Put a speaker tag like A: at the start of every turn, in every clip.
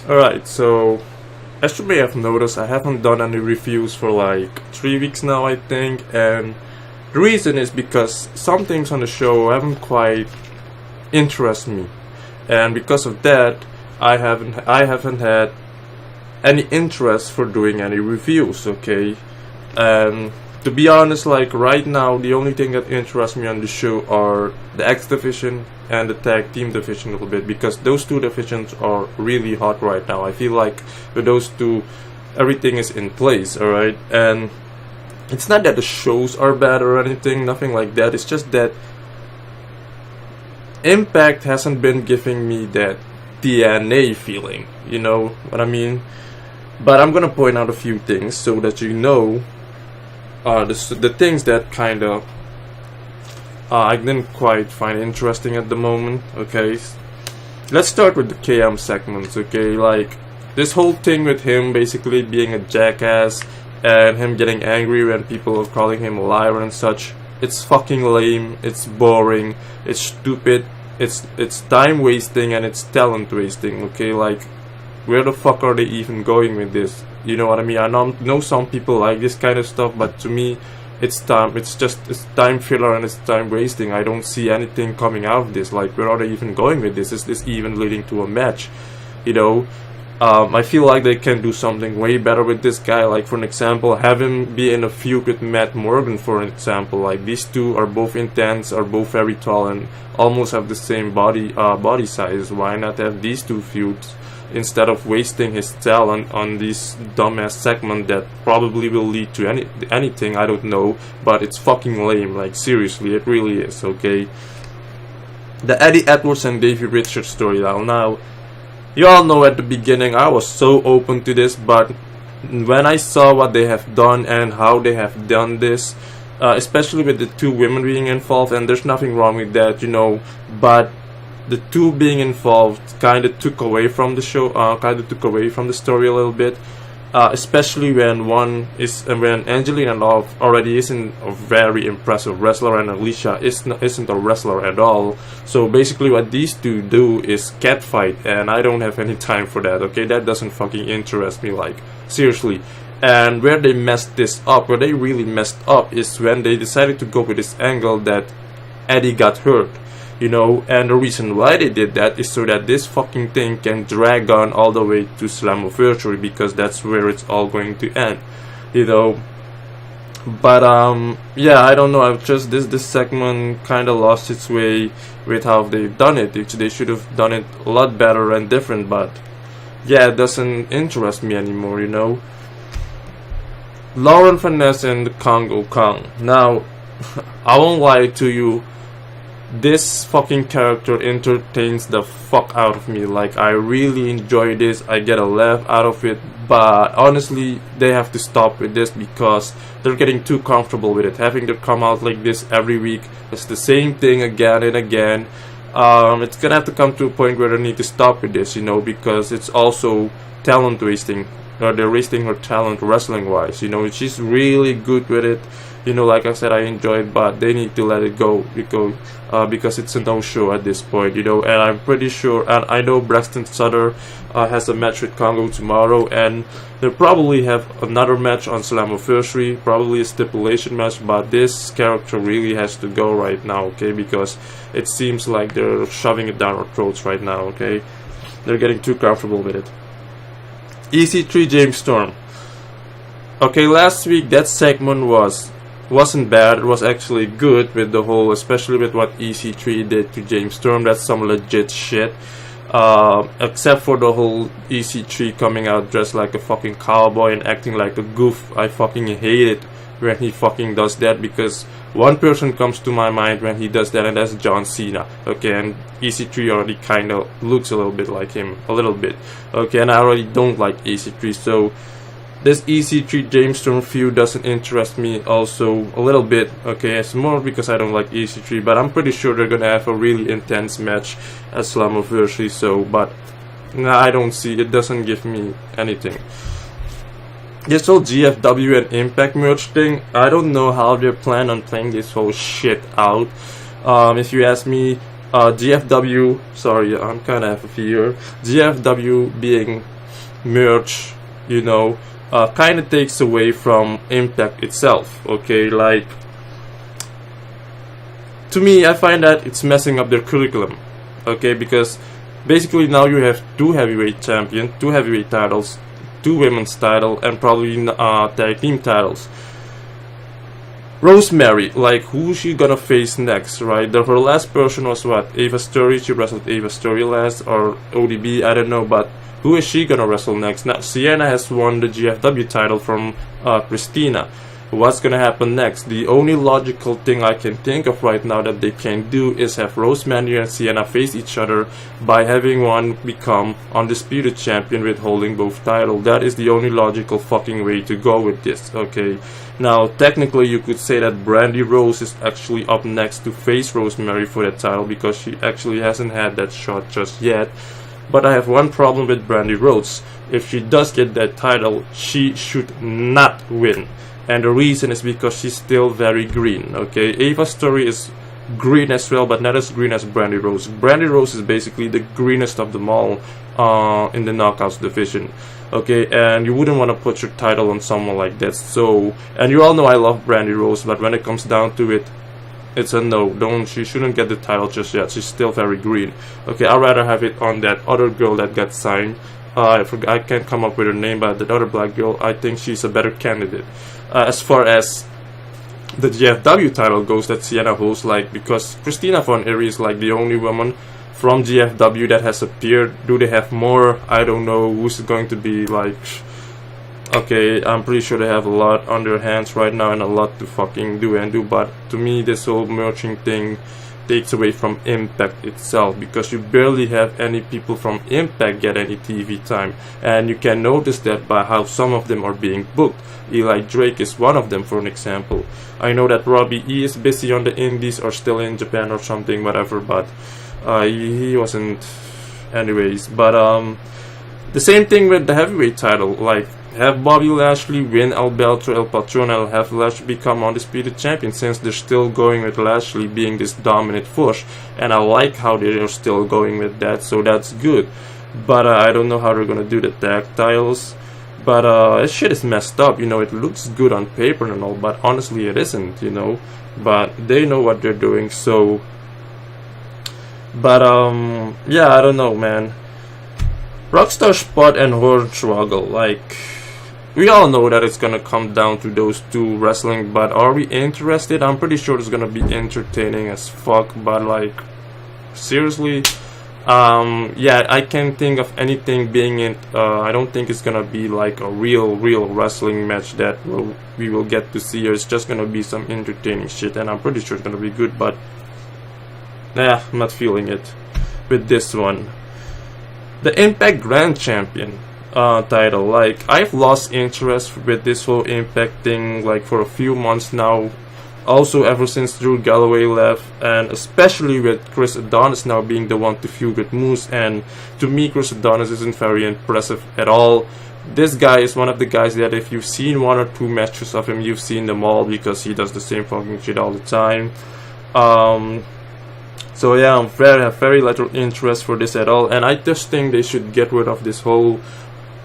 A: Alright, so as you may have noticed, I haven't done any reviews for like 3 weeks now, I think, and the reason is because some things on the show haven't quite interested me, and because of that, I haven't had any interest for doing any reviews, okay? And to be honest, like right now, the only thing that interests me on the show are the X division and the tag team division a little bit, because those two divisions are really hot right now. I feel like with those two, everything is in place, alright? And it's not that the shows are bad or anything, nothing like that. It's just that Impact hasn't been giving me that DNA feeling, you know what I mean? But I'm gonna point out a few things so that you know the things that kind of I didn't quite find interesting at the moment. Okay, let's start with the KM segments. Okay, like this whole thing with him basically being a jackass and him getting angry when people are calling him a liar and such. It's fucking lame, it's boring, it's stupid, it's time wasting and it's talent wasting. Okay, like where the fuck are they even going with this? You know what I mean? I know some people like this kind of stuff, but to me, it's time filler and it's time wasting. I don't see anything coming out of this. Like, where are they even going with this? Is this even leading to a match? You know, I feel like they can do something way better with this guy. Like, for an example, have him be in a feud with Matt Morgan, for an example. Like, these two are both intense, are both very tall, and almost have the same body size. Why not have these two feuds instead of wasting his talent on this dumbass segment that probably will lead to anything? I don't know, but it's fucking lame. Like, seriously, it really is. Okay, the Eddie Edwards and Davey Richards storyline. Now, you all know at the beginning I was so open to this, but when I saw what they have done and how they have done this, especially with the two women being involved, and there's nothing wrong with that, you know, but the two being involved kind of took away from the show, kind of took away from the story a little bit, especially when when Angelina Love already isn't a very impressive wrestler and Alicia isn't a wrestler at all. So basically what these two do is catfight, and I don't have any time for that, okay? That doesn't fucking interest me, like, seriously. And where they messed this up, where they really messed up, is when they decided to go with this angle that Eddie got hurt. You know, and the reason why they did that is so that this fucking thing can drag on all the way to Slammiversary, because that's where it's all going to end, you know. But yeah, I don't know, I've just this segment kind of lost its way with how they've done it. They should have done it a lot better and different, but yeah, it doesn't interest me anymore, you know. Lauren Finesse and the Congo Kong. Now, I won't lie to you, this fucking character entertains the fuck out of me. Like, I really enjoy this, I get a laugh out of it, but honestly, they have to stop with this because they're getting too comfortable with it. Having to come out like this every week, it's the same thing again and again. It's gonna have to come to a point where they need to stop with this, you know, because it's also talent wasting. They're wasting her talent wrestling wise, you know. She's really good with it, you know. Like I said, I enjoy it, but they need to let it go because it's a no-show at this point, you know. And I'm pretty sure, and I know Braxton Sutter has a match with Congo tomorrow, and they'll probably have another match on Slammiversary, probably a stipulation match, but this character really has to go right now, okay, because it seems like they're shoving it down our throats right now, okay. They're getting too comfortable with it. EC3 James Storm. Okay, last week that segment wasn't bad. It was actually good with the whole, especially with what EC3 did to James Storm. That's some legit shit. Except for the whole EC3 coming out dressed like a fucking cowboy and acting like a goof. I fucking hate it when he fucking does that, because one person comes to my mind when he does that, and that's John Cena. Okay, and EC3 already kind of looks a little bit like him, a little bit. Okay, and I already don't like EC3, so this EC3 James Storm feud doesn't interest me also a little bit. Okay, it's more because I don't like EC3, but I'm pretty sure they're gonna have a really intense match at Slammiversary. So, but nah, I don't see, it doesn't give me anything. This whole GFW and Impact merge thing, I don't know how they plan on playing this whole shit out. If you ask me, GFW, sorry, I'm kind of here. GFW being merge, you know, kind of takes away from Impact itself. Okay, like, to me, I find that it's messing up their curriculum. Okay, because basically now you have 2 heavyweight champions, 2 heavyweight titles, 2 women's title, and probably tag team titles. Rosemary, like, who's she gonna face next, right? Her last person was what? Ava Story. She wrestled Ava Story last, or ODB, I don't know, but who is she gonna wrestle next? Now, Sienna has won the GFW title from Christina. What's gonna happen next? The only logical thing I can think of right now that they can do is have Rosemary and Sienna face each other by having one become undisputed champion with holding both titles. That is the only logical fucking way to go with this, okay? Now, technically you could say that Brandy Rose is actually up next to face Rosemary for that title because she actually hasn't had that shot just yet. But I have one problem with Brandy Rose. If she does get that title, she should not win. And the reason is because she's still very green, okay? Ava Story is green as well, but not as green as Brandy Rose. Brandy Rose is basically the greenest of them all in the Knockouts division, okay? And you wouldn't want to put your title on someone like that. So, and you all know I love Brandy Rose, but when it comes down to it, it's a no. She shouldn't get the title just yet. She's still very green. Okay, I'd rather have it on that other girl that got signed. I can't come up with her name, but that other black girl, I think she's a better candidate. As far as the GFW title goes that Sienna holds, like, because Christina Von Eerie is like the only woman from GFW that has appeared. Do they have more? I don't know. Who's it going to be? Like, okay, I'm pretty sure they have a lot on their hands right now and a lot to fucking do, but to me this whole merging thing takes away from Impact itself, because you barely have any people from Impact get any TV time, and you can notice that by how some of them are being booked. Eli Drake is one of them, for an example. I know that Robbie E is busy on the indies or still in Japan or something, whatever, but he wasn't anyways. But the same thing with the heavyweight title, like, have Bobby Lashley win Alberto El Patron and have Lashley become undisputed champion, since they're still going with Lashley being this dominant force, and I like how they're still going with that, so that's good. But I don't know how they're gonna do the tag titles. But this shit is messed up, you know. It looks good on paper and all, but honestly it isn't, you know. But they know what they're doing, so. But yeah, I don't know, man. Rockstar Spot and Hornswoggle, like, we all know that it's gonna come down to those two wrestling, but are we interested? I'm pretty sure it's gonna be entertaining as fuck, but like, seriously, yeah, I can't think of anything being in. I don't think it's gonna be like a real wrestling match that we will get to see. It's just gonna be some entertaining shit, and I'm pretty sure it's gonna be good, but nah, I'm not feeling it with this one. The Impact Grand Champion title, like, I've lost interest with this whole Impact thing like for a few months now, also ever since Drew Galloway left, and especially with Chris Adonis now being the one to feud with Moose. And to me, Chris Adonis isn't very impressive at all. This guy is one of the guys that if you've seen 1 or 2 matches of him, you've seen them all, because he does the same fucking shit all the time. So yeah, I have very little interest for this at all, and I just think they should get rid of this whole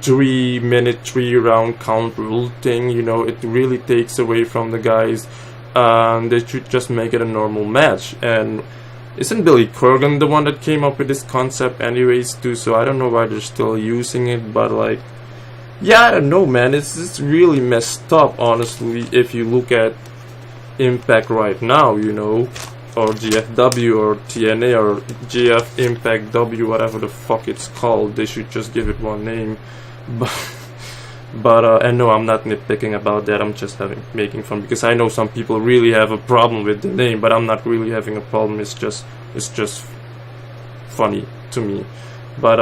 A: 3-minute 3-round count rule thing. You know, it really takes away from the guys. They should just make it a normal match. And isn't Billy Corgan the one that came up with this concept anyways too? So I don't know why they're still using it, but like, yeah, I don't know, man. It's really messed up, honestly, if you look at Impact right now, you know, or GFW or TNA or GF Impact W, whatever the fuck it's called. They should just give it one name. But and no, I'm not nitpicking about that. I'm just making fun, because I know some people really have a problem with the name, but I'm not really having a problem. It's just funny to me. But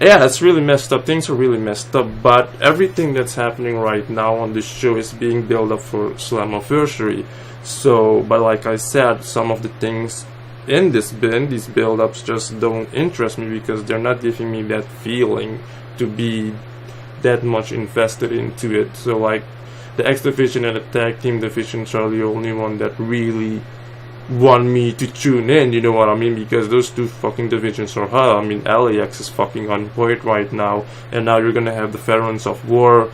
A: yeah, it's really messed up. Things are really messed up. But everything that's happening right now on this show is being built up for Slammiversary. So, but like I said, some of the things in these build-ups just don't interest me, because they're not giving me that feeling to be that much invested into it. So like, the X division and the tag team divisions are the only one that really want me to tune in, you know what I mean? Because those two fucking divisions are hot. I mean, LAX is fucking on point right now, and now you're gonna have the Veterans of War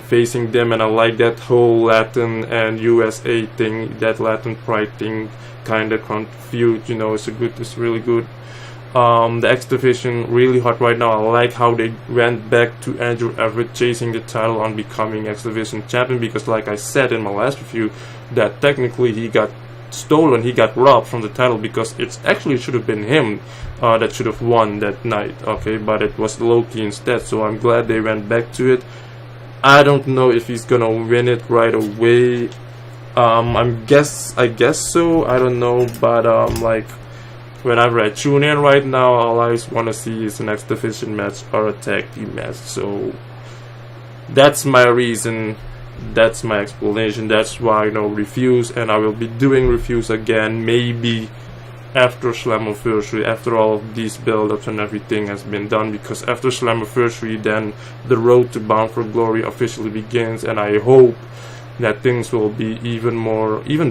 A: facing them, and I like that whole Latin and USA thing, that Latin pride thing, kind of confused, you know. It's really good. The X division really hot right now. I like how they went back to Andrew Everett chasing the title on becoming X division champion, because like I said in my last review, that technically he got stolen, he got robbed from the title, because it actually should have been him that should have won that night, okay, but it was Loki instead. So I'm glad they went back to it. I don't know if he's gonna win it right away. I guess so, I don't know, but like whenever I tune in right now, all I want to see is an X division match or a tag team match. So that's my reason, that's my explanation, that's why I know reviews, and I will be doing reviews again maybe after Slammiversary, after all of these build-ups and everything has been done, because after Slammiversary then the road to Bound for Glory officially begins, and I hope that things will be even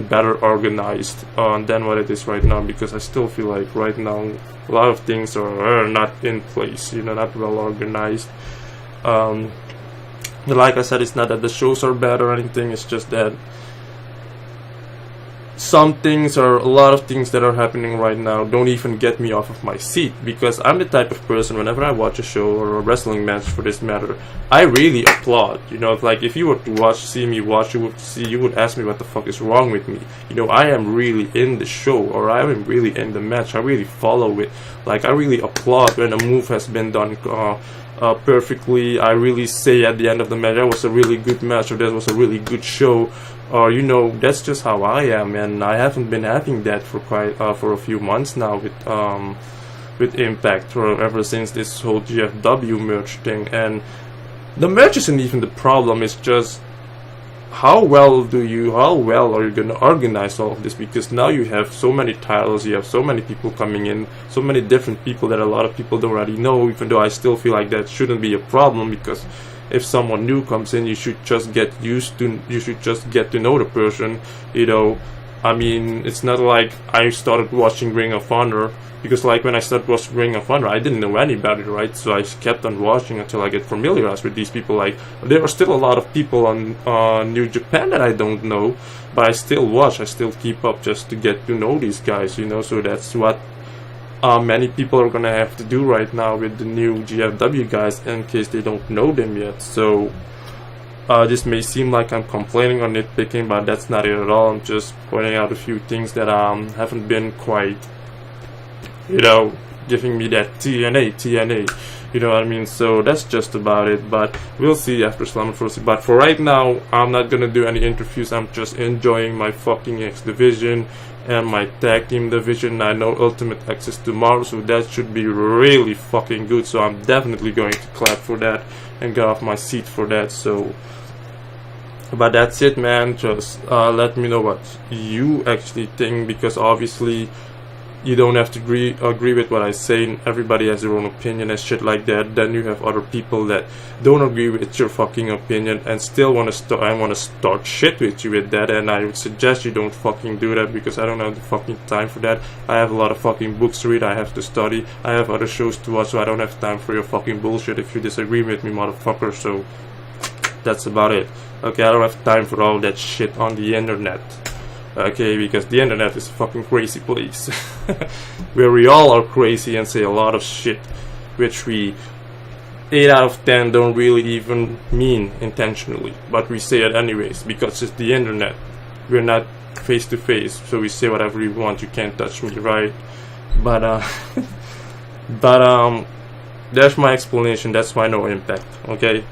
A: better organized than what it is right now, because I still feel like right now a lot of things are not in place, you know, not well organized. Like I said, it's not that the shows are bad or anything, it's just that a lot of things that are happening right now don't even get me off of my seat, because I'm the type of person, whenever I watch a show or a wrestling match for this matter, I really applaud, you know. If you were to see me watch, you would ask me what the fuck is wrong with me, you know. I am really in the show, or I am really in the match, I really follow it, like I really applaud when a move has been done perfectly. I really say at the end of the match, that was a really good match, or that was a really good show, or you know, that's just how I am, and I haven't been having that for for a few months now with Impact, or ever since this whole GFW merge thing. And the merge isn't even the problem, it's just how well are you gonna organize all of this, because now you have so many titles, you have so many people coming in, so many different people that a lot of people don't already know, even though I still feel like that shouldn't be a problem, because if someone new comes in, you should just get to know the person, you know. I mean, it's not like I started watching Ring of Honor, because like when I started watching Ring of Honor, I didn't know anybody, right? So I kept on watching until I get familiarized with these people. Like, there are still a lot of people on New Japan that I don't know, but I still watch, I still keep up just to get to know these guys, you know. So that's what many people are gonna have to do right now with the new GFW guys, in case they don't know them yet. So this may seem like I'm complaining or nitpicking, but that's not it at all. I'm just pointing out a few things that haven't been quite, you know, giving me that TNA, you know what I mean? So that's just about it, but we'll see after Slammiversary. But for right now, I'm not gonna do any interviews. I'm just enjoying my fucking X division and my tag team division. I know Ultimate X is tomorrow, so that should be really fucking good, so I'm definitely going to clap for that and get off my seat for that. So but that's it, man. Just let me know what you actually think, because obviously you don't have to agree with what I say. Everybody has their own opinion and shit like that. Then you have other people that don't agree with your fucking opinion and still want to start shit with you with that. And I would suggest you don't fucking do that, because I don't have the fucking time for that. I have a lot of fucking books to read, I have to study, I have other shows to watch, so I don't have time for your fucking bullshit if you disagree with me, motherfucker. So that's about it. Okay, I don't have time for all that shit on the internet. Okay, because the internet is a fucking crazy place where we all are crazy and say a lot of shit which we 8 out of 10 don't really even mean intentionally, but we say it anyways because it's the internet. We're not face to face, so we say whatever we want. You can't touch me, right? But that's my explanation. That's why no impact. Okay.